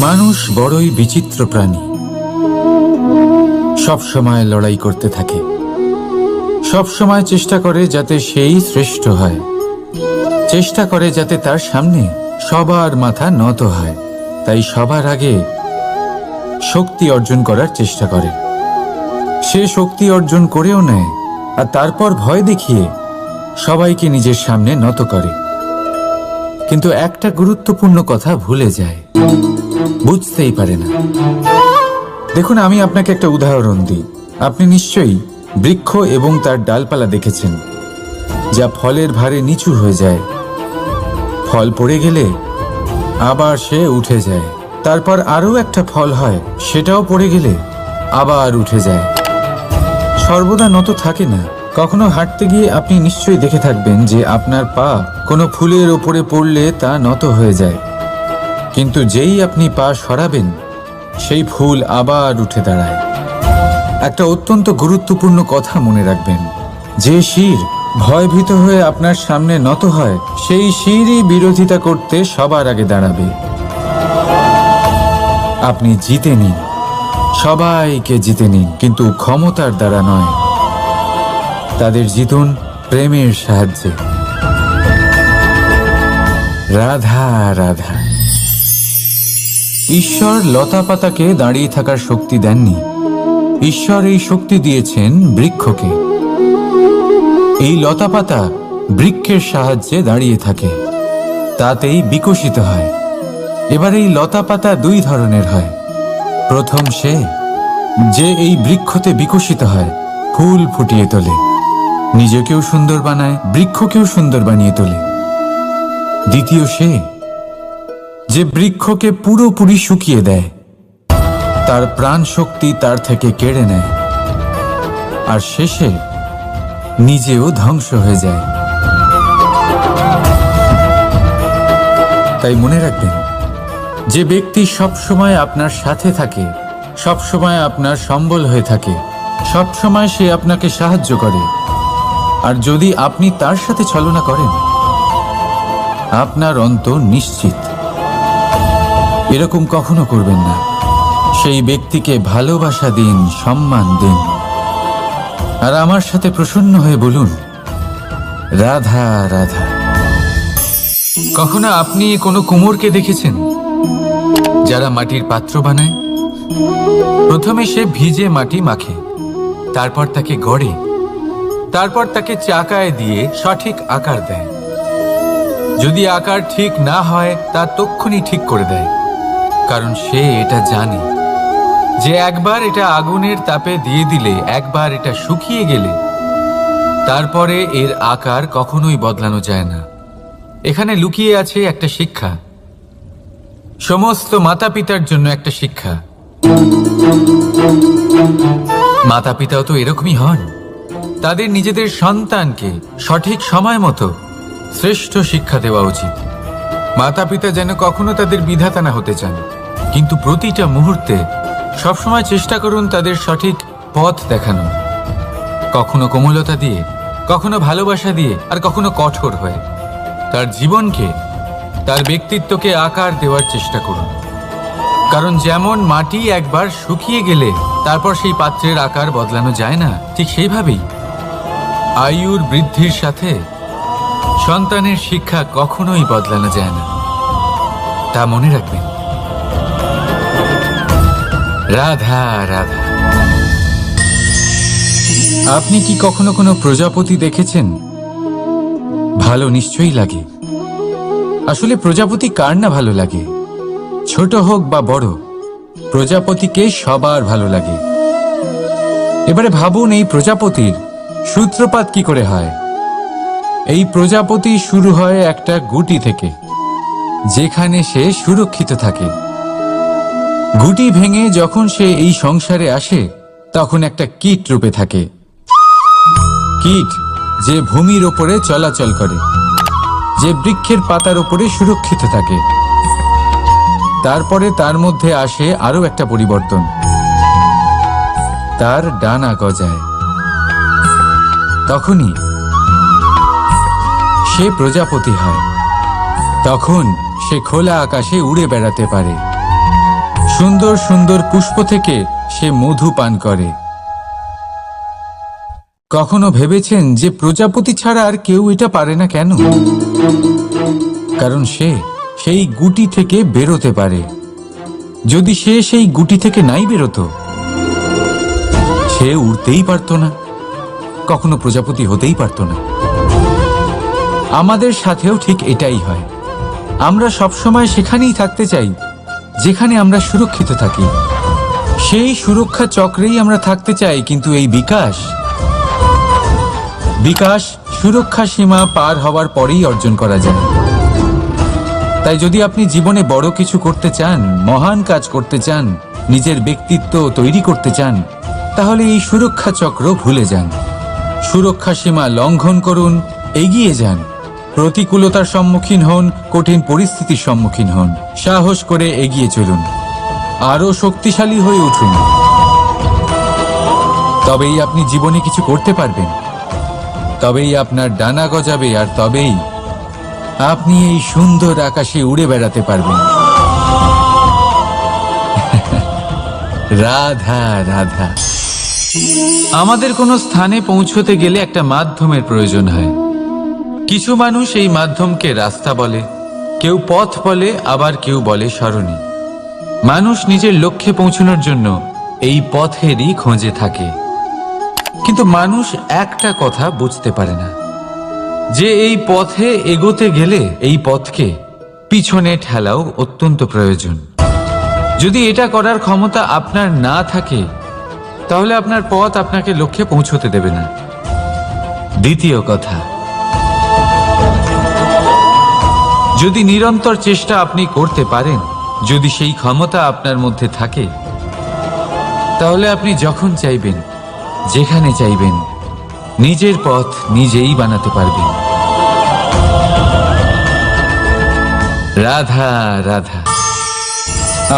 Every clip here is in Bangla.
মানুষ বড়ই বিচিত্র প্রাণী। সব সময় লড়াই করতে থাকে, সব সময় চেষ্টা করে যাতে সেই শ্রেষ্ঠ হয়, চেষ্টা করে যাতে তার সামনে সবার মাথা নত হয়। তাই সবার আগে শক্তি অর্জন করার চেষ্টা করে। সে শক্তি অর্জন করেও নেয়, আর তারপর ভয় দেখিয়ে সবাইকে নিজের সামনে নত করে। কিন্তু একটা গুরুত্বপূর্ণ কথা ভুলে যায়, বুঝতেই পারে না। দেখুন, আমি আপনাকে একটা উদাহরণ দিই। আপনি নিশ্চয়ই বৃক্ষ এবং তার ডালপালা দেখেছেন, যা ফলের ভারে নিচু হয়ে যায়। ফল পড়ে গেলে আবার সে উঠে যায়, তারপর আরও একটা ফল হয়, সেটাও পড়ে গেলে আবার উঠে যায়। সর্বদা নত থাকে না। কখনো হাঁটতে গিয়ে আপনি নিশ্চয়ই দেখে থাকবেন যে আপনার পা কোনো ফুলের ওপরে পড়লে তা নত হয়ে যায়, কিন্তু যেই আপনি পা সরাবেন সেই ফুল আবার উঠে দাঁড়ায়। একটা অত্যন্ত গুরুত্বপূর্ণ কথা মনে রাখবেন, যে শির ভয়ভীত হয়ে আপনার সামনে নত হয়, সেই শিরই বিরোধিতা করতে সবার আগে দাঁড়াবে। আপনি জিতে নিন, সবাইকে জিতে নিন, কিন্তু ক্ষমতার দ্বারা নয়। তাদের জিতুন প্রেমের সাহায্যে। রাধা রাধা। ঈশ্বর লতা পাতাকে দাঁড়িয়ে থাকার শক্তি দেননি, ঈশ্বর এই শক্তি দিয়েছেন বৃক্ষকে। এই লতা পাতা বৃক্ষের সাহায্যে দাঁড়িয়ে থাকে, তাতেই বিকশিত হয়। এবার এই লতা পাতা দুই ধরনের হয়। প্রথম সে যে এই বৃক্ষতে বিকশিত হয়, ফুল ফুটিয়ে তোলে, নিজেকেও সুন্দর বানায়, বৃক্ষকেও সুন্দর বানিয়ে তোলে। দ্বিতীয় সে যে বৃক্ষকে পুরোপুরি শুকিয়ে দেয়, তার প্রাণ শক্তি তার থেকে কেড়ে নেয়, আর শেষে নিজেও ধ্বংস হয়ে যায়। তাই মনে রাখবেন, যে ব্যক্তি সবসময় আপনার সাথে থাকে, সবসময় আপনার সম্বল হয়ে থাকে, সবসময় সে আপনাকে সাহায্য করে, আর যদি আপনি তার সাথে ছলনা করেন, আপনার অন্ত নিশ্চিত। এরকম কখনো করবেন না। সেই ব্যক্তিকে ভালোবাসা দিন, সম্মান দিন, আর আমার সাথে প্রসন্ন হয়ে বলুন, রাধা রাধা। কখনো আপনি কোনো কুমোরকে দেখেছেন যারা মাটির পাত্র বানায়? প্রথমে সে ভিজে মাটি মাখে, তারপর তাকে গড়ে, তারপর তাকে চাকায় দিয়ে সঠিক আকার দেয়। যদি আকার ঠিক না হয় তা তক্ষুনি ঠিক করে দেয়, কারণ সে এটা জানে যে একবার এটা আগুনের তাপে দিয়ে দিলে, একবার এটা শুকিয়ে গেলে তারপরে এর আকার কখনোই বদলানো যায় না। এখানে লুকিয়ে আছে একটা শিক্ষা, সমস্ত মাতা পিতার জন্য একটা শিক্ষা। মাতা পিতাও তো এরকমই হন। তাদের নিজেদের সন্তানকে সঠিক সময় মতো শ্রেষ্ঠ শিক্ষা দেওয়া উচিত। মাতা পিতা যেন কখনো তাদের বিধাতা না হতে চান, কিন্তু প্রতিটা মুহূর্তে সবসময় চেষ্টা করুন তাদের সঠিক পথ দেখানো। কখনো কোমলতা দিয়ে, কখনো ভালোবাসা দিয়ে, আর কখনো কঠোর হয়ে। তার জীবনকে, তার ব্যক্তিত্বকে আকার দেওয়ার চেষ্টা করুন। কারণ যেমন মাটি একবার শুকিয়ে গেলে তারপর সেই পাত্রের আকার বদলানো যায় না, ঠিক সেইভাবেই আয়ুর বৃদ্ধির সাথে সন্তানের শিক্ষা কখনোই বদলানো যায় না। তা মনে রাখবেন। রাধা রাধা। আপনি কি কখনো কোনো প্রজাপতি দেখেছেন? ভালো নিশ্চয়ই লাগে। আসলে প্রজাপতি কার না ভালো লাগে? ছোট হোক বা বড়, প্রজাপতিকে সবার ভালো লাগে। এবারে ভাবুন, এই প্রজাপতির সূত্রপাত কি করে হয়? এই প্রজাপতি শুরু হয় একটা গুটি থেকে, যেখানে সে সুরক্ষিত থাকে। গুটি ভেঙে যখন সে এই সংসারে আসে, তখন একটা কীট রূপে থাকে। কীট যে ভূমির ওপরে চলাচল করে, যে বৃক্ষের পাতার ওপরে সুরক্ষিত থাকে। তারপরে তার মধ্যে আসে আরো একটা পরিবর্তন, তার ডানা গজায়। তখনই সে প্রজাপতি হয়। তখন সে খোলা আকাশে উড়ে বেড়াতে পারে। সুন্দর সুন্দর পুষ্প থেকে সে মধু পান করে। কখনো ভেবেছেন যে প্রজাপতি ছাড়া আর কেউ এটা পারে না কেন? কারণ সে সেই গুটি থেকে বেরোতে পারে। যদি সে সেই গুটি থেকে নাই বেরোতো, সে উড়তেই পারত না, কখনো প্রজাপতি হতেই পারত না। আমাদের সাথেও ঠিক এটাই হয়। আমরা সবসময় সেখানেই থাকতে চাই যেখানে আমরা সুরক্ষিত থাকি। সেই সুরক্ষা চক্রেই আমরা থাকতে চাই, কিন্তু এই বিকাশ সুরক্ষা সীমা পার হওয়ার পরেই অর্জন করা যায়। তাই যদি আপনি জীবনে বড় কিছু করতে চান, মহান কাজ করতে চান, নিজের ব্যক্তিত্ব তৈরি করতে চান, তাহলে এই সুরক্ষা চক্র ভুলে যান। সুরক্ষা সীমা লঙ্ঘন করুন, এগিয়ে যান, প্রতিকূলতার সম্মুখীন হন, কঠিন পরিস্থিতির সম্মুখীন হন, সাহস করে এগিয়ে চলুন, আরো শক্তিশালী হয়ে উঠুন। তবেই আপনি জীবনে কিছু করতে পারবেন, তবেই আপনার ডানা গজাবে, আর তবেই আপনি এই সুন্দর আকাশে উড়ে বেড়াতে পারবেন। রাধা রাধা। আমাদের কোনো স্থানে পৌঁছতে গেলে একটা মাধ্যমের প্রয়োজন হয়। কিছু মানুষ এই মাধ্যমকে রাস্তা বলে, কেউ পথ বলে, আবার কেউ বলে সরণি। মানুষ নিজের লক্ষ্যে পৌঁছানোর জন্য এই পথেরই খোঁজে থাকে, কিন্তু মানুষ একটা কথা বুঝতে পারে না, যে এই পথে এগোতে গেলে এই পথকে পিছনে ঠেলাও অত্যন্ত প্রয়োজন। যদি এটা করার ক্ষমতা আপনার না থাকে, তাহলে আপনার পথ আপনাকে লক্ষ্যে পৌঁছতে দেবে না। দ্বিতীয় কথা, যদি নিরন্তর চেষ্টা আপনি করতে পারেন, যদি সেই ক্ষমতা আপনার মধ্যে থাকে, তাহলে আপনি যখন চাইবেন, যেখানে চাইবেন, নিজের পথ নিজেই বানাতে পারবেন। রাধা রাধা।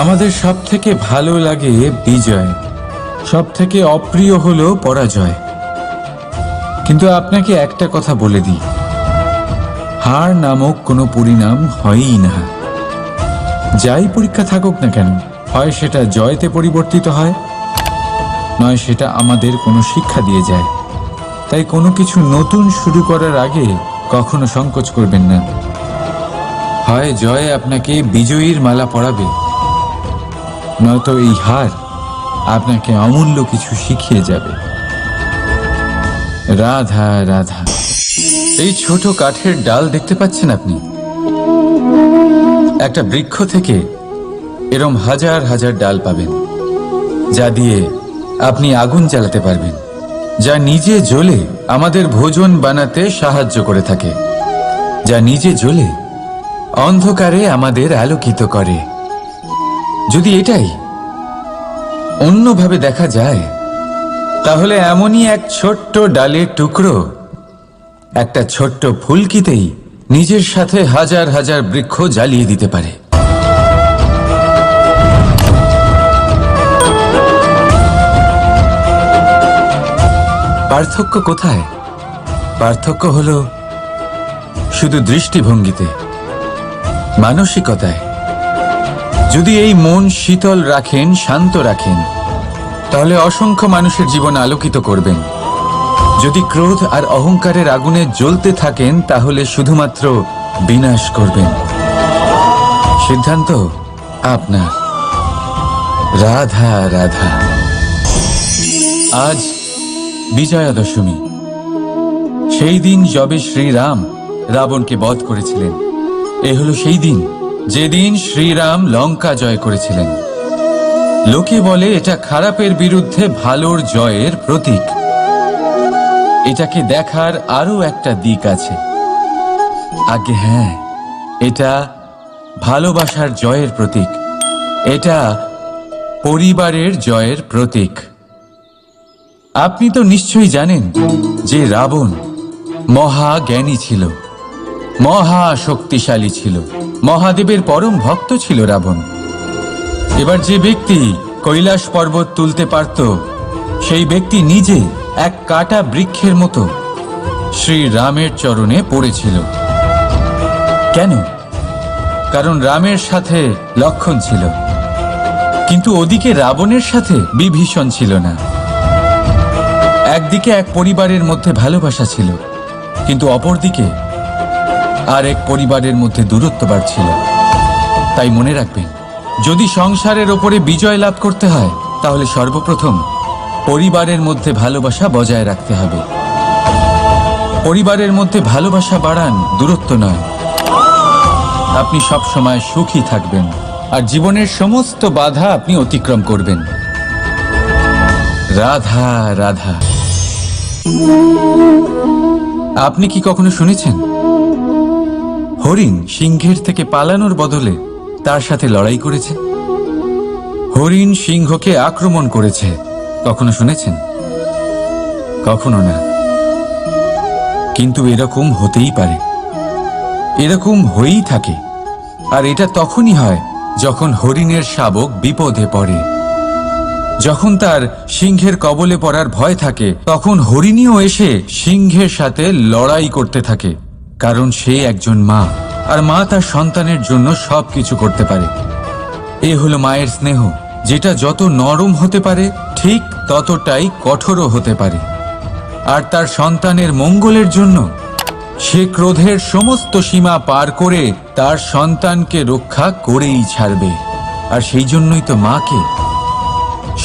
আমাদের সব থেকে ভালো লাগে বিজয়, সব থেকে অপ্রিয় হলো পরাজয়। কিন্তু আপনাকে একটা কথা বলে দিই, হার নামক কোনো পরিণাম হয়ই না। যাই পরীক্ষা থাকুক না কেন, হয় সেটা জয়তে পরিবর্তিত হয়, নয় সেটা আমাদের কোনো শিক্ষা দিয়ে যায়। তাই কোনো কিছু নতুন শুরু করার আগে কখনো সংকোচ করবেন না। হয় জয় আপনাকে বিজয়ীর মালা পরাবে, নয়তো এই হার আপনাকে অমূল্য কিছু শিখিয়ে যাবে। রাধা রাধা। এই ছোট কাঠের ডাল দেখতে পাচ্ছেন আপনি? একটা বৃক্ষ থেকে এরম হাজার হাজার ডাল পাবেন, যা দিয়ে আপনি আগুন জ্বালাতে পারবেন, যা নিজে জ্বলে আমাদের ভোজন বানাতে সাহায্য করে থাকে, যা নিজে জ্বলে অন্ধকারে আমাদের আলোকিত করে। যদি এটাই অন্যভাবে দেখা যায়, তাহলে এমনই এক ছোট্ট ডালের টুকরো একটা ছোট্ট ফুলকিতেই নিজের সাথে হাজার হাজার বৃক্ষ জ্বালিয়ে দিতে পারে। পার্থক্য কোথায়? পার্থক্য হলো শুধু দৃষ্টিভঙ্গিতে, মানসিকতায়। যদি এই মন শীতল রাখেন, শান্ত রাখেন, তাহলে অসংখ্য মানুষের জীবন আলোকিত করবেন। যদি ক্রোধ আর অহংকারের আগুনে জ্বলতে থাকেন, তাহলে শুধুমাত্র বিনাশ করবেন। সিদ্ধান্ত আপনার। রাধা রাধা। আজ বিজয়া দশমী, সেই দিন যবে শ্রীরাম রাবণকে বধ করেছিলেন। এ হলো সেই দিন যেদিন শ্রীরাম লঙ্কা জয় করেছিলেন। লোকে বলে এটা খারাপের বিরুদ্ধে ভালোর জয়ের প্রতীক। এটাকে দেখার আরো একটা দিক আছে। আগে হ্যাঁ, এটা ভালোবাসার জয়ের প্রতীক, এটা পরিবারের জয়ের প্রতীক। আপনি তো নিশ্চয়ই জানেন যে রাবণ মহাজ্ঞানী ছিল, মহা শক্তিশালী ছিল, মহাদেবের পরম ভক্ত ছিল রাবণ। এবার যে ব্যক্তি কৈলাস পর্বত তুলতে পারত, সেই ব্যক্তি নিজে এক কাটা বৃক্ষের মতো শ্রীরামের চরণে পড়েছিল। কেন? কারণ রামের সাথে লক্ষণ ছিল। কিন্তু ওদিকে রাবণের সাথে বিভীষণ ছিল না। একদিকে এক পরিবারের মধ্যে ভালোবাসা ছিল, কিন্তু অপরদিকে আর এক পরিবারের মধ্যে দূরত্ব বাড়ছিল। তাই মনে রাখবেন, যদি সংসারের ওপরে বিজয় লাভ করতে হয় তাহলে সর্বপ্রথম পরিবারের মধ্যে ভালোবাসা বজায় রাখতে হবে। পরিবারের মধ্যে ভালোবাসা বাড়ান, দূরত্ব নয়। আপনি সব সময় সুখী থাকবেন আর জীবনের সমস্ত বাধা আপনি অতিক্রম করবেন। রাধা রাধা। আপনি কি কখনো শুনেছেন হরিণ সিংহের থেকে পালানোর বদলে তার সাথে লড়াই করেছে? হরিণ সিংহকে আক্রমণ করেছে, কখনো শুনেছেন? কখনো না। কিন্তু এরকম হতেই পারে, এরকম হয়েই থাকে। আর এটা তখনই হয় যখন হরিণের শাবক বিপদে পড়ে। যখন তার সিংহের কবলে পড়ার ভয় থাকে, তখন হরিণীও এসে সিংহের সাথে লড়াই করতে থাকে। কারণ সে একজন মা, আর মা তার সন্তানের জন্য সবকিছু করতে পারে। এ হলো মায়ের স্নেহ, যেটা যত নরম হতে পারে ঠিক ততটাই কঠোরও হতে পারে। আর তার সন্তানের মঙ্গলের জন্য সে ক্রোধের সমস্ত সীমা পার করে তার সন্তানকে রক্ষা করেই ছাড়বে। আর সেই জন্যই তো মাকে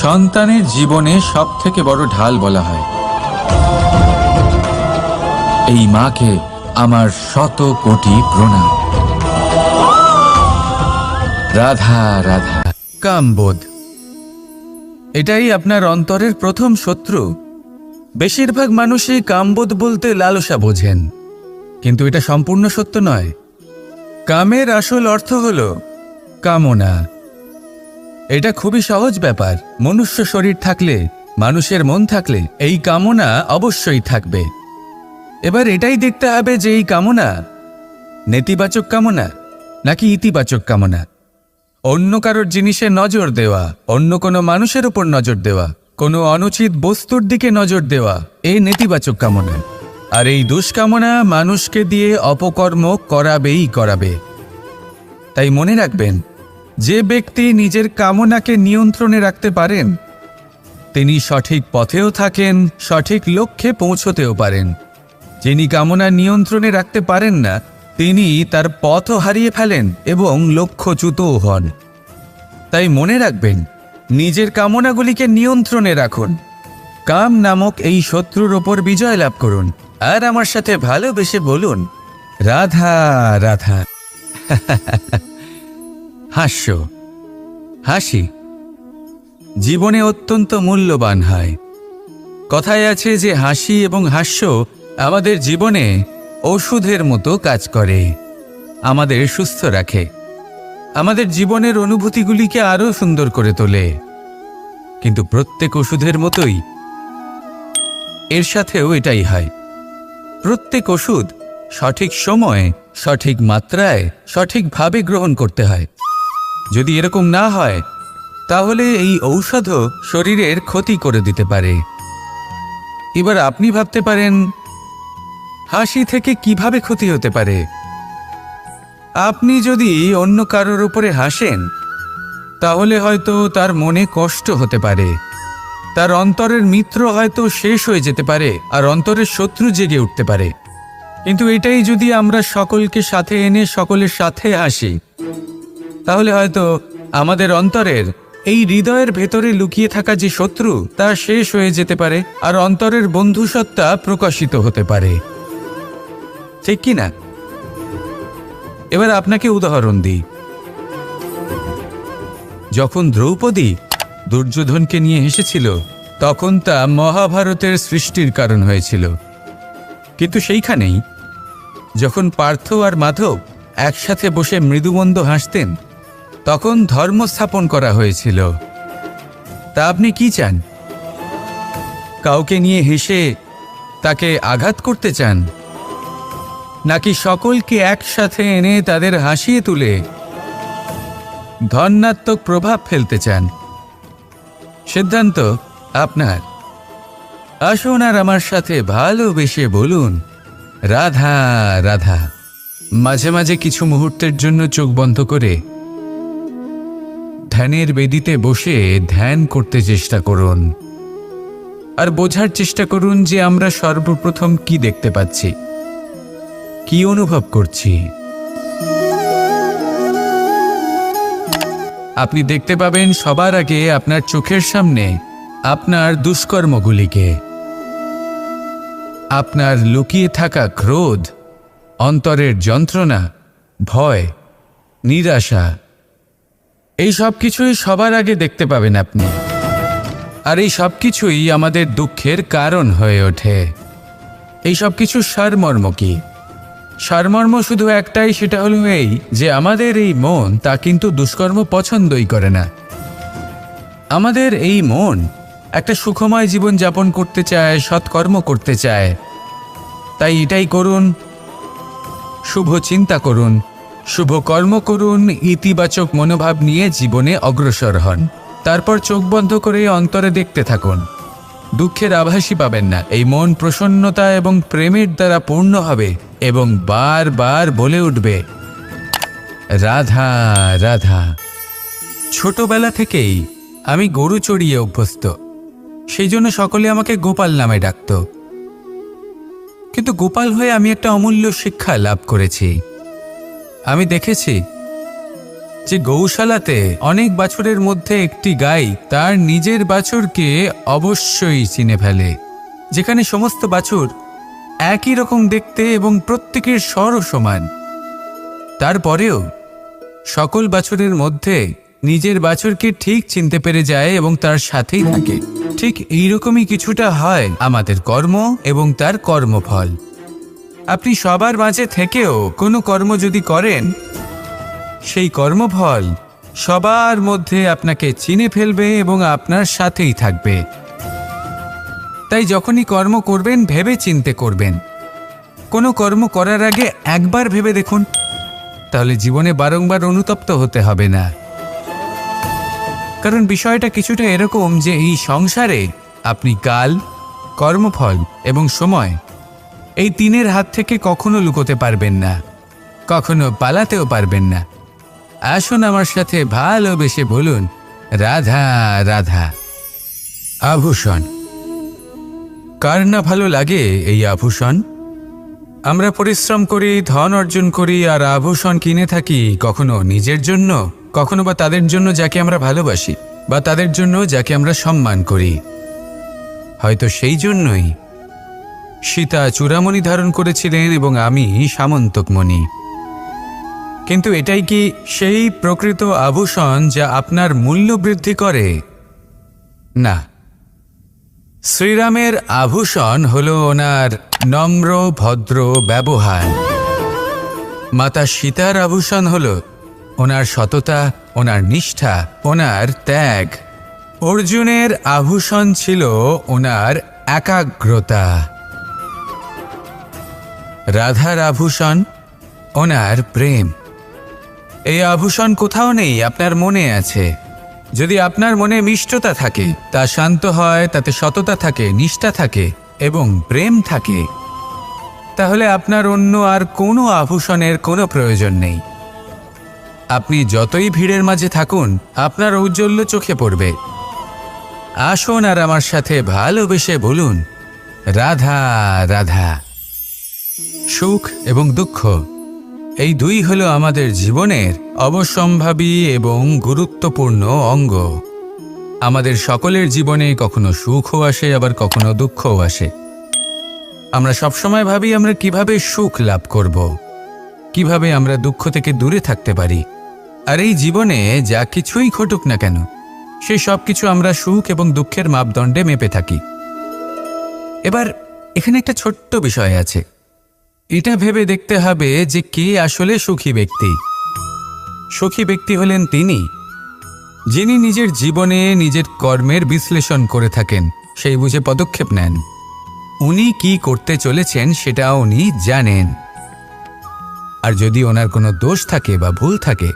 সন্তানের জীবনে সব থেকে বড় ঢাল বলা হয়। এই মাকে আমার শত কোটি প্রণাম। রাধা রাধা। কামবোধ, এটাই আপনার অন্তরের প্রথম শত্রু। বেশিরভাগ মানুষই কামবোধ বলতে লালসা বোঝেন, কিন্তু এটা সম্পূর্ণ সত্য নয়। কামের আসল অর্থ হল কামনা। এটা খুবই সহজ ব্যাপার। মনুষ্য শরীর থাকলে, মানুষের মন থাকলে এই কামনা অবশ্যই থাকবে। এবার এটাই দেখতে হবে যে এই কামনা নেতিবাচক কামনা নাকি ইতিবাচক কামনা। অন্য কারোর জিনিসে নজর দেওয়া, অন্য কোনো মানুষের উপর নজর দেওয়া, কোনো অনুচিত বস্তুর দিকে নজর দেওয়া, এই নেতিবাচক কামনা। আর এই দুষ্কামনা মানুষকে দিয়ে অপকর্ম করাবেই করাবে। তাই মনে রাখবেন, যে ব্যক্তি নিজের কামনাকে নিয়ন্ত্রণে রাখতে পারেন তিনি সঠিক পথেও থাকেন, সঠিক লক্ষ্যে পৌঁছতেও পারেন। যিনি কামনা নিয়ন্ত্রণে রাখতে পারেন না তিনি তার পথও হারিয়ে ফেলেন এবং লক্ষ্যচ্যুতও হন। তাই মনে রাখবেন, নিজের কামনাগুলিকে নিয়ন্ত্রণে রাখুন। কাম নামক এই শত্রুর ওপর বিজয় লাভ করুন। আর আমার সাথে ভালোবেসে বলুন, রাধা রাধা। হাস্য, হাসি জীবনে অত্যন্ত মূল্যবান হয়। কথায় আছে যে হাসি এবং হাস্য আমাদের জীবনে ওষুধের মতো কাজ করে, আমাদের সুস্থ রাখে, আমাদের জীবনের অনুভূতিগুলিকে আরও সুন্দর করে তোলে। কিন্তু প্রত্যেক ওষুধের মতোই এর সাথেও এটাই হয়। প্রত্যেক ওষুধ সঠিক সময়ে, সঠিক মাত্রায়, সঠিকভাবে গ্রহণ করতে হয়। যদি এরকম না হয় তাহলে এই ঔষধও শরীরের ক্ষতি করে দিতে পারে। এবার আপনি ভাবতে পারেন, হাসি থেকে কিভাবে ক্ষতি হতে পারে? আপনি যদি অন্য কারোর উপরে হাসেন তাহলে হয়তো তার মনে কষ্ট হতে পারে, তার অন্তরের মিত্র হয়তো শেষ হয়ে যেতে পারে, আর অন্তরের শত্রু জেগে উঠতে পারে। কিন্তু এটাই যদি আমরা সকলকে সাথে এনে সকলের সাথে হাসি, তাহলে হয়তো আমাদের অন্তরের এই হৃদয়ের ভেতরে লুকিয়ে থাকা যে শত্রু তা শেষ হয়ে যেতে পারে, আর অন্তরের বন্ধুসত্তা প্রকাশিত হতে পারে। ঠিক কি না? এবার আপনাকে উদাহরণ দিই। যখন দ্রৌপদী দুর্যোধনকে নিয়ে হেসেছিল তখন তা মহাভারতের সৃষ্টির কারণ হয়েছিল। কিন্তু সেইখানেই যখন পার্থ আর মাধব একসাথে বসে মৃদুমন্দ হাসতেন তখন ধর্ম স্থাপন করা হয়েছিল। তা আপনি কি চান? কাউকে নিয়ে হেসে তাকে আঘাত করতে চান, নাকি সকলকে একসাথে এনে তাদের হাসিয়ে তুলে ধনাত্মক প্রভাব ফেলতে চান? সিদ্ধান্ত আপনার। আসুন আর আমার সাথে ভালোবেসে বলুন, রাধা রাধা। মাঝে মাঝে কিছু মুহূর্তের জন্য চোখ বন্ধ করে ধ্যানের বেদিতে বসে ধ্যান করতে চেষ্টা করুন আর বোঝার চেষ্টা করুন যে আমরা সর্বপ্রথম কি দেখতে পাচ্ছি, কি অনুভব করছি। আপনি দেখতে পাবেন সবার আগে আপনার চোখের সামনে আপনার দুষ্কর্মগুলিকে, আপনার লুকিয়ে থাকা ক্রোধ, অন্তরের যন্ত্রণা, ভয়, নিরাশা, এই সব কিছুই সবার আগে দেখতে পাবেন আপনি। আর এই সব কিছুই আমাদের দুঃখের কারণ হয়ে ওঠে। এই সব কিছুর সারমর্ম কি? সারমর্ম শুধু একটাই, সেটা হলো এই যে আমাদের এই মন তা কিন্তু দুষ্কর্ম পছন্দই করে না। আমাদের এই মন একটা সুখময় জীবন যাপন করতে চায়, সৎকর্ম করতে চায়। তাই এটাই করুন, শুভ চিন্তা করুন, শুভ কর্ম করুন, ইতিবাচক মনোভাব নিয়ে জীবনে অগ্রসর হন। তারপর চোখ বন্ধ করে অন্তরে দেখতে থাকুন। দুঃখের আভাসই পাবেন না। এই মন প্রসন্নতা এবং প্রেমের দ্বারা পূর্ণ হবে এবং বারবার বলে উঠবে, রাধা রাধা। ছোটবেলা থেকেই আমি গরু চড়িয়ে অভ্যস্ত, সেই জন্য সকলে আমাকে গোপাল নামে ডাকত। কিন্তু গোপাল হয়ে আমি একটা অমূল্য শিক্ষা লাভ করেছি। আমি দেখেছি যে গৌশালাতে অনেক বাছুরের মধ্যে একটি গাই তার নিজের বাছুরকে অবশ্যই চিনে ফেলে। যেখানে সমস্ত বাছুর একই রকম দেখতে এবং প্রত্যেকের স্বরও সমান, তারপরেও সকল বাছুরের মধ্যে নিজের বাছুরকে ঠিক চিনতে পেরে যায় এবং তার সাথেই থাকে। ঠিক এইরকমই কিছুটা হয় আমাদের কর্ম এবং তার কর্মফল। আপনি সবার মাঝে থেকেও কোনো কর্ম যদি করেন, সেই কর্মফল সবার মধ্যে আপনাকে চিনে ফেলবে এবং আপনার সাথেই থাকবে। তাই যখনই কর্ম করবেন ভেবে চিন্তে করবেন। কোনো কর্ম করার আগে একবার ভেবে দেখুন, তাহলে জীবনে বারংবার অনুতপ্ত হতে হবে না। কারণ বিষয়টা কিছুটা এরকম যে এই সংসারে আপনি কাল, কর্মফল এবং সময়, এই তিনের হাত থেকে কখনো লুকোতে পারবেন না, কখনো পালাতেও পারবেন না। আসুন আমার সাথে ভালোবেসে বলুন, রাধা রাধা। আভূষণ। কার না ভালো লাগে এই আভূষণ? আমরা পরিশ্রম করি, ধন অর্জন করি আর আভূষণ কিনে থাকি, কখনো নিজের জন্য, কখনো বা তাদের জন্য যাকে আমরা ভালোবাসি, বা তাদের জন্য যাকে আমরা সম্মান করি। হয়তো সেই জন্যই সীতা চূড়ামণি ধারণ করেছিলেন এবং আমি সামন্তকমণি। কিন্তু এটাই কি সেই প্রকৃত আভূষণ যা আপনার মূল্য বৃদ্ধি করে? না। শ্রীরামের আভূষণ হল ওনার নম্র ভদ্র ব্যবহার। মাতা সীতার আভূষণ হল ওনার সততা, ওনার নিষ্ঠা, ওনার ত্যাগ। অর্জুনের আভূষণ ছিল ওনার একাগ্রতা। রাধার আভূষণ ওনার প্রেম। এই আভূষণ কোথাও নেই, আপনার মনে আছে। যদি আপনার মনে মিষ্টতা থাকে, তা শান্ত হয়, তাতে সততা থাকে, নিষ্ঠা থাকে এবং প্রেম থাকে, তাহলে আপনার অন্য আর কোনো আভূষণের কোনো প্রয়োজন নেই। আপনি যতই ভিড়ের মাঝে থাকুন, আপনার ঔজ্জ্বল্য চোখে পড়বে। আসুন আর আমার সাথে ভালোবেসে বলুন, রাধা রাধা। সুখ এবং দুঃখ, এই দুই হলো আমাদের জীবনের অবশ্যম্ভাবী এবং গুরুত্বপূর্ণ অঙ্গ। আমাদের সকলের জীবনে কখনো সুখও আসে, আবার কখনো দুঃখও আসে। আমরা সবসময় ভাবি আমরা কিভাবে সুখ লাভ করব, কিভাবে আমরা দুঃখ থেকে দূরে থাকতে পারি। আর এই জীবনে যা কিছুই ঘটুক না কেন, সেই সব কিছু আমরা সুখ এবং দুঃখের মাপদণ্ডে মেপে থাকি। এবার এখানে একটা ছোট্ট বিষয় আছে। এটা ভেবে দেখতে হবে যে কে আসলে সুখী ব্যক্তি। সুখী ব্যক্তি হলেন তিনি, যিনি নিজের জীবনে নিজের কর্মের বিশ্লেষণ করে থাকেন, সেই বুঝে পদক্ষেপ নেন। উনি কি করতে চলেছেন সেটা উনি জানেন। আর যদি ওনার কোনো দোষ থাকে বা ভুল থাকে,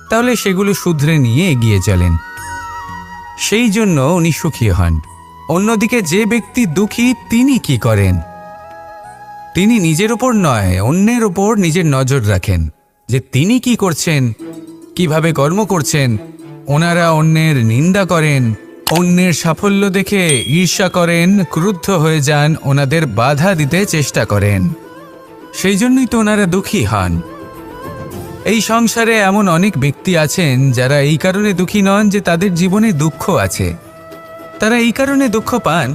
তাহলে সেগুলো শুধরে নিয়ে এগিয়ে চলেন। সেই জন্য উনি সুখী হন। অন্যদিকে যে ব্যক্তি দুঃখী, তিনি কি করেন? তিনি নিজের ওপর নয়, অন্যের ওপর নিজের নজর রাখেন যে তিনি কি করছেন, কিভাবে কর্ম করছেন, ওনারা অন্যের নিন্দা করেন, অন্যের সাফল্য দেখে ঈর্ষা করেন, ক্রুদ্ধ হয়ে যান, ওনাদের বাধা দিতে চেষ্টা করেন। সেই জন্যই তো ওনারা দুঃখী হন। এই সংসারে এমন অনেক ব্যক্তি আছেন যারা এই কারণে দুঃখী নন যে তাদের জীবনে দুঃখ আছে। তারা এই কারণে দুঃখ পান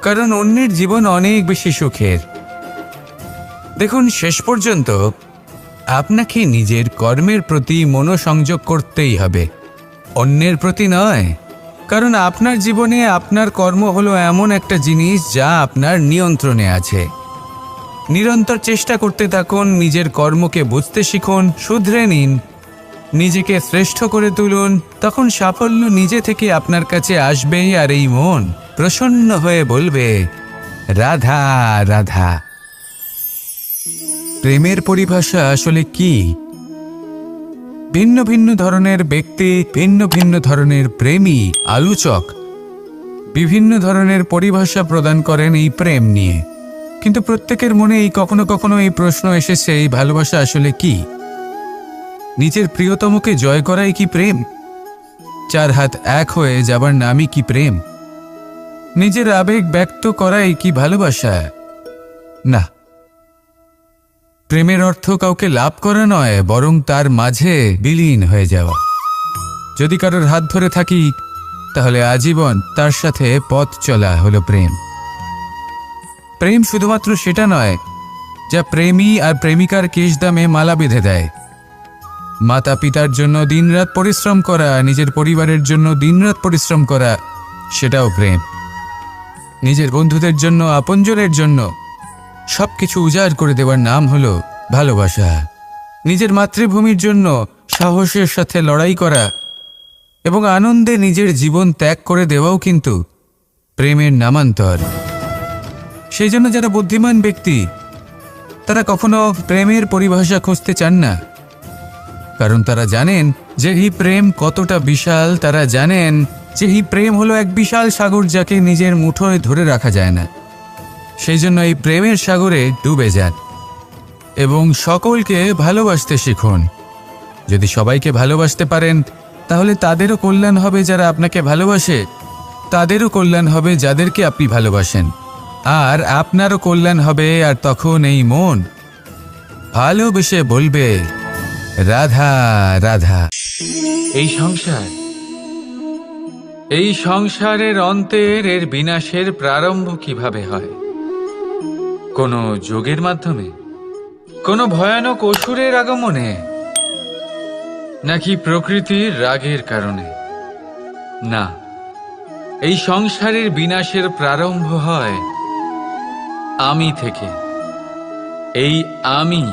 কারণ অন্যের জীবন অনেক বেশি সুখের। দেখুন, শেষ পর্যন্ত আপনাকে নিজের কর্মের প্রতি মনোসংযোগ করতেই হবে, অন্যের প্রতি নয়। কারণ আপনার জীবনে আপনার কর্ম হলো এমন একটা জিনিস যা আপনার নিয়ন্ত্রণে আছে। নিরন্তর চেষ্টা করতে থাকুন, নিজের কর্মকে বুঝতে শিখুন, শুধরে নিন, নিজেকে শ্রেষ্ঠ করে তুলুন। তখন সাফল্য নিজে থেকে আপনার কাছে আসবে, আর এই মন প্রসন্ন হয়ে বলবে, রাধা রাধা। প্রেমের পরিভাষা আসলে কি? ভিন্ন ভিন্ন ধরনের ব্যক্তি, ভিন্ন ভিন্ন ধরনের প্রেমী, আলোচক বিভিন্ন ধরনের পরিভাষা প্রদান করেন এই প্রেম নিয়ে। কিন্তু প্রত্যেকের মনেই কখনো কখনো এই প্রশ্ন এসেছে, এই ভালোবাসা আসলে কি? নিজের প্রিয়তমকে জয় করাই কি প্রেম? চার হাত এক হয়ে যাবার নামই কি প্রেম? নিজের আবেগ ব্যক্ত করাই কি ভালোবাসা? না, প্রেমের অর্থ কাউকে লাভ করা নয়, বরং তার মাঝে বিলীন হয়ে যাওয়া। যদি কারোর হাত ধরে থাকি তাহলে আজীবন তার সাথে পথ চলা হলো প্রেম। প্রেম শুধুমাত্র সেটা নয় যা প্রেমী আর প্রেমিকার কেশদামে মালা বেঁধে দেয়। মাতা পিতার জন্য দিনরাত পরিশ্রম করা, নিজের পরিবারের জন্য দিনরাত পরিশ্রম করা, সেটাও প্রেম। নিজের বন্ধুদের জন্য, আপনজনের জন্য সবকিছু উজাড় করে দেওয়ার নাম হলো ভালোবাসা। নিজের মাতৃভূমির জন্য সাহসের সাথে লড়াই করা এবং আনন্দে নিজের জীবন ত্যাগ করে দেওয়াও কিন্তু প্রেমের নামান্তর। সেই জন্য যারা বুদ্ধিমান ব্যক্তি তারা কখনো প্রেমের পরিভাষা খুঁজতে চান না, কারণ তারা জানেন যে এই প্রেম কতটা বিশাল। তারা জানেন যে এই প্রেম হলো এক বিশাল সাগর যাকে নিজের মুঠোয় ধরে রাখা যায় না। সেই জন্য এই প্রেমের সাগরে ডুবে যান এবং সকলকে ভালোবাসতে শিখুন। যদি সবাইকে ভালোবাসতে পারেন তাহলে তাদেরও কল্যাণ হবে যারা আপনাকে ভালোবাসে, তাদেরও কল্যাণ হবে যাদেরকে আপনি ভালোবাসেন, আর আপনারও কল্যাণ হবে। আর তখন এই মন ভালোবেসে বলবে, রাধা রাধা। এই সংসারের অন্তের, এর বিনাশের প্রারম্ভ কিভাবে হয়? কোনো যোগের মাধ্যমে? কোনো ভয়ানক অসুরের আগমনে? নাকি প্রকৃতির রাগের কারণে? না, এই সংসারের বিনাশের প্রারম্ভ হয় আমি থেকে। এই আমি,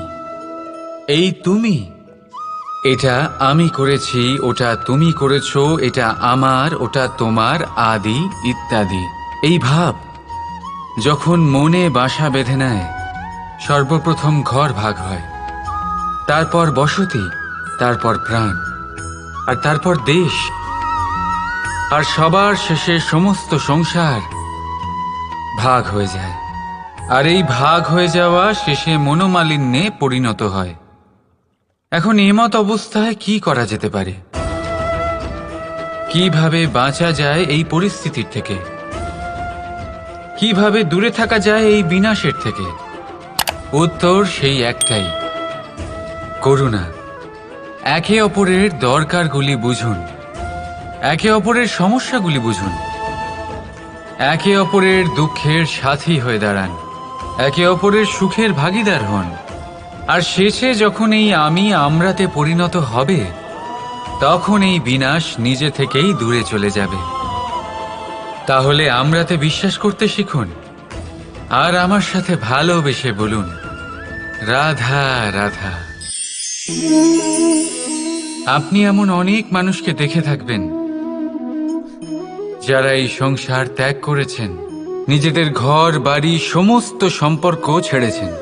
এই তুমি, এটা আমি করেছি, ওটা তুমি করেছো, এটা আমার, ওটা তোমার, আদি ইত্যাদি। এই ভাব যখন মনে বাসা বেঁধে নেয়, সর্বপ্রথম ঘর ভাগ হয়, তারপর বসতি, তারপর প্রাণ, আর তারপর দেশ, আর সবার শেষে সমস্ত সংসার ভাগ হয়ে যায়। আর এই ভাগ হয়ে যাওয়া শেষে মনোমালিন্যে পরিণত হয়। এখন এমত অবস্থায় কি করা যেতে পারে? কিভাবে বাঁচা যায় এই পরিস্থিতির থেকে? কিভাবে দূরে থাকা যায় এই বিনাশের থেকে? উত্তর সেই একটাই, করুণা। একে অপরের দরকারগুলি বুঝুন, একে অপরের সমস্যাগুলি বুঝুন, একে অপরের দুঃখের সাথী হয়ে দাঁড়ান, একে অপরের সুখের ভাগীদার হন। আর শেষে যখন এই আমি আমরাতে পরিণত হবে, তখন এই বিনাশ নিজে থেকেই দূরে চলে যাবে। তাহলে আমরাতে বিশ্বাস করতে শিখুন, আর আমার সাথে ভালোবেসে বলুন, রাধা রাধা। আপনি এমন অনেক মানুষকে দেখে থাকবেন যারা এই সংসার ত্যাগ করেছেন, নিজেদের ঘর বাড়ি সমস্ত সম্পর্ক ছেড়েছেন,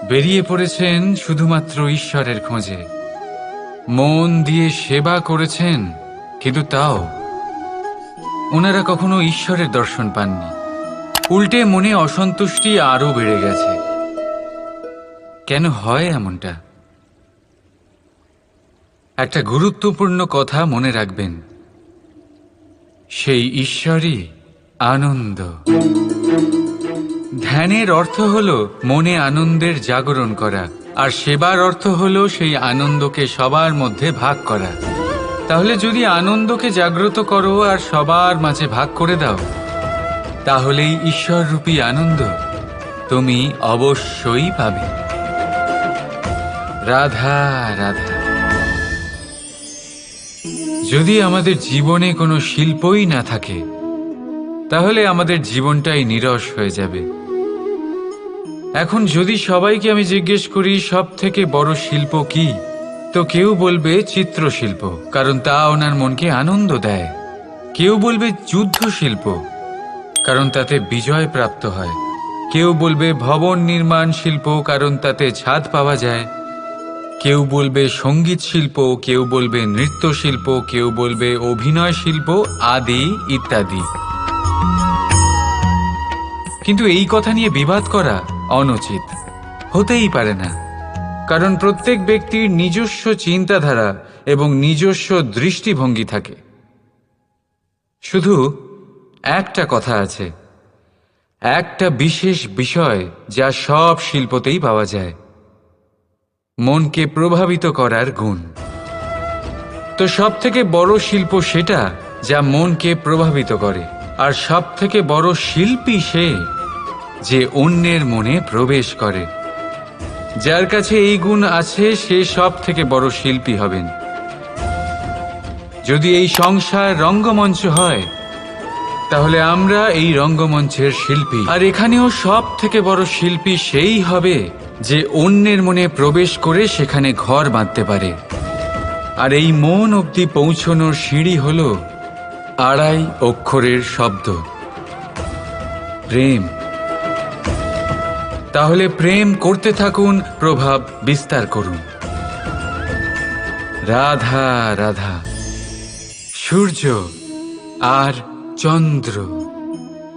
বেরিয়ে পড়েছেন শুধুমাত্র ঈশ্বরের খোঁজে। মন দিয়ে সেবা করেছেন, কিন্তু তাও ওনারা কখনো ঈশ্বরের দর্শন পাননি। উল্টে মনে অসন্তুষ্টি আরো বেড়ে গেছে। কেন হয় এমনটা? একটা গুরুত্বপূর্ণ কথা মনে রাখবেন, সেই ঈশ্বরই আনন্দ। ধ্যানের অর্থ হল মনে আনন্দের জাগরণ করা, আর সেবার অর্থ হল সেই আনন্দকে সবার মধ্যে ভাগ করা। তাহলে যদি আনন্দকে জাগ্রত করো আর সবার মাঝে ভাগ করে দাও, তাহলেই ঈশ্বররূপী আনন্দ তুমি অবশ্যই পাবে। রাধা রাধা। যদি আমাদের জীবনে কোনো শিল্পই না থাকে, তাহলে আমাদের জীবনটাই নীরস হয়ে যাবে। এখন যদি সবাইকে আমি জিজ্ঞেস করি সব থেকে বড় শিল্প কি, তো কেউ বলবে চিত্রশিল্প, কারণ তা ওনার মনকে আনন্দ দেয়। কেউ বলবে যুদ্ধ শিল্প, কারণ তাতে বিজয় প্রাপ্ত হয়। কেউ বলবে ভবন নির্মাণ শিল্প, কারণ তাতে ছাদ পাওয়া যায়। কেউ বলবে সঙ্গীত শিল্প, কেউ বলবে নৃত্য শিল্প, কেউ বলবে অভিনয় শিল্প, আদি ইত্যাদি। কিন্তু এই কথা নিয়ে বিবাদ করা অনুচিত, হতেই পারে না। কারণ প্রত্যেক ব্যক্তির নিজস্ব চিন্তাধারা এবং নিজস্ব দৃষ্টিভঙ্গি থাকে। শুধু একটা কথা আছে, একটা বিশেষ বিষয় যা সব শিল্পতেই পাওয়া যায়, মনকে প্রভাবিত করার গুণ। তো সব থেকে বড় শিল্প সেটা যা মনকে প্রভাবিত করে, আর সব থেকে বড় শিল্পী সে যে অন্যের মনে প্রবেশ করে। যার কাছে এই গুণ আছে সে সব থেকে বড় শিল্পী হবেন। যদি এই সংসার রঙ্গমঞ্চ হয়, তাহলে আমরা এই রঙ্গমঞ্চের শিল্পী। আর এখানেও সব থেকে বড় শিল্পী সেই হবে যে অন্যের মনে প্রবেশ করে সেখানে ঘর বাঁধতে পারে। আর এই মন অবধি পৌঁছনোর সিঁড়ি হল 2.5 অক্ষরের শব্দ, প্রেম। তাহলে প্রেম করতে থাকুন, প্রভাব বিস্তার করুন। রাধা রাধা। সূর্য আর চন্দ্র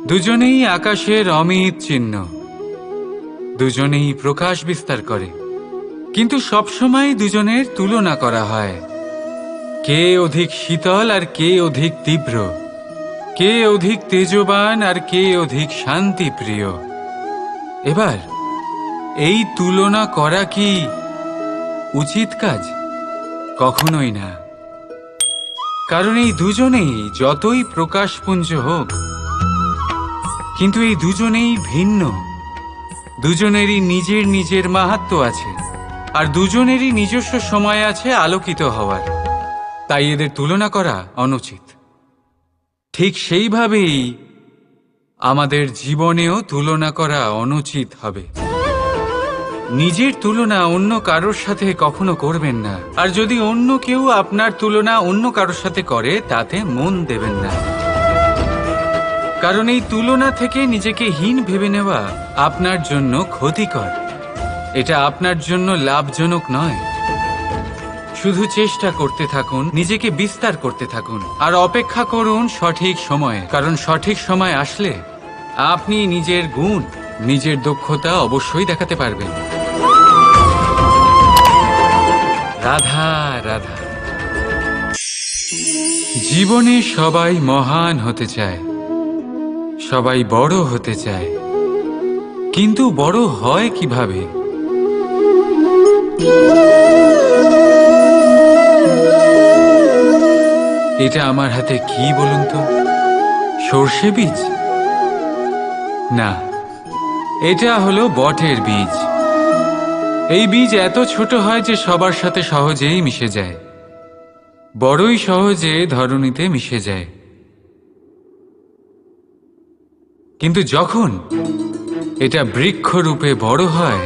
দুজনেই আকাশের অমিত চিহ্ন, দুজনেই প্রকাশ বিস্তার করে, কিন্তু সবসময় দুজনের তুলনা করা হয়। কে অধিক শীতল আর কে অধিক তীব্র, কে অধিক তেজবান আর কে অধিক শান্তিপ্রিয়। এবার এই তুলনা করা কি উচিত কাজ? কখনোই না। কারণ এই দুজনেই যতই প্রকাশপুঞ্জ হোক, কিন্তু এই দুজনেই ভিন্ন। দুজনেরই নিজের নিজের মাহাত্ম্য আছে, আর দুজনেরই নিজস্ব সময় আছে আলোকিত হওয়ার। তাই এদের তুলনা করা অনুচিত। ঠিক সেইভাবেই আমাদের জীবনেও তুলনা করা অনুচিত হবে। নিজের তুলনা অন্য কারোর সাথে কখনো করবেন না। আর যদি অন্য কেউ আপনার তুলনা অন্য কারোর সাথে করে, তাতে মন দেবেন না। কারণ এই তুলনা থেকে নিজেকে হীন ভেবে নেওয়া আপনার জন্য ক্ষতিকর। এটা আপনার জন্য লাভজনক নয়। শুধু চেষ্টা করতে থাকুন, নিজেকে বিস্তার করতে থাকুন, আর অপেক্ষা করুন সঠিক সময়ে। কারণ সঠিক সময় আসলে আপনি নিজের গুণ, নিজের দক্ষতা অবশ্যই দেখাতে পারবেন। রাধা রাধা। জীবনে সবাই মহান হতে চায়, সবাই বড় হতে চায়, কিন্তু বড় হয় কিভাবে? এটা আমার হাতে কি বলুন তো? সর্ষে বীজ? না, এটা হলো বটের বীজ। এই বীজ এত ছোট হয় যে সবার সাথে সহজেই মিশে যায়, বড়ই সহজে ধরণীতে মিশে যায়। কিন্তু যখন এটা বৃক্ষরূপে বড় হয়,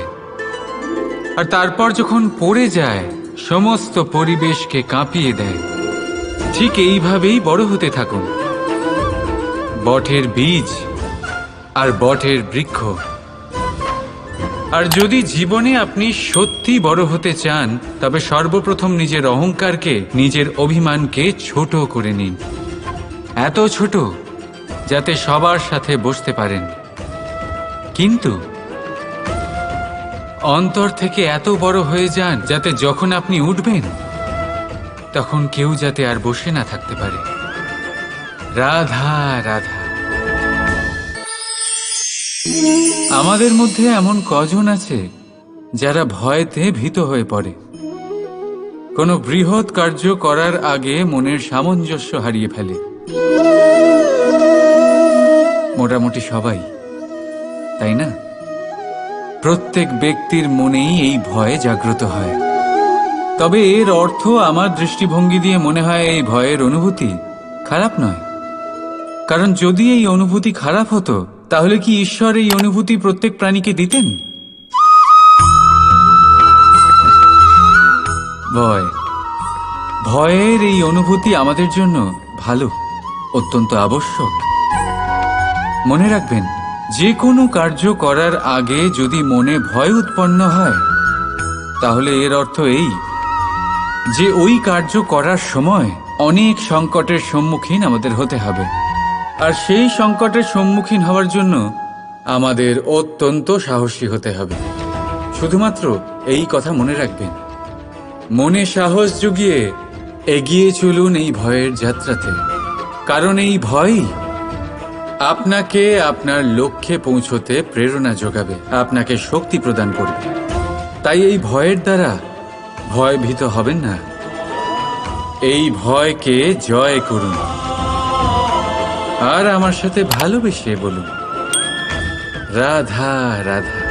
আর তারপর যখন পড়ে যায়, সমস্ত পরিবেশকে কাঁপিয়ে দেয়। ঠিক এইভাবেই বড় হতে থাকুন, বটের বীজ আর বটের বৃক্ষ। আর যদি জীবনে আপনি সত্যি বড় হতে চান, তবে সর্বপ্রথম নিজের অহংকারকে, নিজের অভিমানকে ছোট করে নিন। এত ছোট যাতে সবার সাথে বসতে পারেন, কিন্তু অন্তর থেকে এত বড় হয়ে যান যাতে যখন আপনি উঠবেন, তখন কেউ যাতে আর বসে না থাকতে পারে। রাধা রাধা। আমাদের মধ্যে এমন কজন আছে যারা ভয়তে ভীত হয়ে পড়ে, কোনো বৃহৎ কার্য করার আগে মনের সামঞ্জস্য হারিয়ে ফেলে? মোটামুটি সবাই, তাই না? প্রত্যেক ব্যক্তির মনেই এই ভয় জাগ্রত হয়। তবে এর অর্থ আমার দৃষ্টিভঙ্গি দিয়ে মনে হয় এই ভয়ের অনুভূতি খারাপ নয়। কারণ যদি এই অনুভূতি খারাপ হতো, তাহলে কি ঈশ্বর এই অনুভূতি প্রত্যেক প্রাণীকে দিতেন? ভয়ের এই অনুভূতি আমাদের জন্য ভালো, অত্যন্ত আবশ্যক। মনে রাখবেন, যে কোনো কার্য করার আগে যদি মনে ভয় উৎপন্ন হয়, তাহলে এর অর্থ এই যে ওই কার্য করার সময় অনেক সংকটের সম্মুখীন আমাদের হতে হবে। আর সেই সংকটের সম্মুখীন হওয়ার জন্য আমাদের অত্যন্ত সাহসী হতে হবে। শুধুমাত্র এই কথা মনে রাখবেন, মনে সাহস জুগিয়ে এগিয়ে চলুন এই ভয়ের যাত্রাতে। কারণ এই ভয়ই আপনাকে আপনার লক্ষ্যে পৌঁছতে প্রেরণা যোগাবে, আপনাকে শক্তি প্রদান করবে। তাই এই ভয়ের দ্বারা ভয়ভীত হবেন না, এই ভয়কে জয় করুন। আর আমার সাথে ভালোবেসে বলুন, রাধা রাধা।